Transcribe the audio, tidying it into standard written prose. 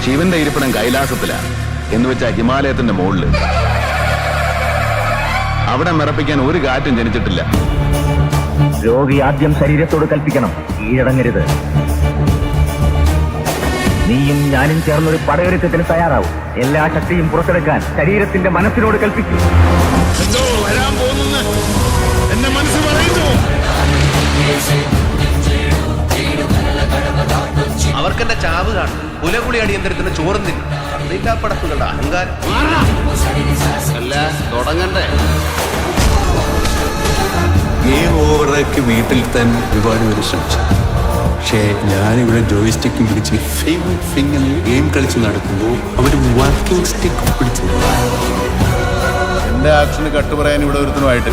ശിവന്റെ ഇരിപ്പിടം കൈലാസത്തിലാ എന്ന് വെച്ചാ ഹിമാലയത്തിന്റെ മുകളില്. അവിടെ മിറപ്പിക്കാൻ ഒരു കാറ്റും ജനിച്ചിട്ടില്ല. രോഗി ആദ്യം ശരീരത്തോട് കൽപ്പിക്കണം, കീഴടങ്ങരുത്. നീയും ഞാനും ചേർന്നൊരു പടയൊരുക്കത്തിന് തയ്യാറാവും. എല്ലാ ശക്തിയും പുറത്തെടുക്കാൻ ശരീരത്തിന്റെ മനസ്സിനോട് കൽപ്പിക്കും. എന്തോ വരാൻ പോകുന്നു എന്റെ മനസ്സ് പറയുന്നു. അവർക്കെന്റെ ചാവ് കാണും. പുലകുളി അടിയന്തരത്തിന് ചോറും തിന്നും. പടക്കുകളുടെ അഹങ്കാരം. അല്ല തുടങ്ങണ്ടേ? ഗെയിം ഓവറാക്കി വീട്ടിൽ തന്നെ ഒരുപാട് പേര് ശ്രമിച്ചു. പക്ഷേ ഞാനിവിടെ ജോയിസ്റ്റിക്കും പിടിച്ച് ഫിംഗ് ഗെയിം കളിച്ച് നടക്കുമ്പോൾ അവർ വാക്കിംഗ് സ്റ്റിക്ക് പിടിച്ചു. എന്റെ ആക്ഷന് കട്ടുപറയാൻ ഇവിടെ ഒരുത്തനുമായിട്ട്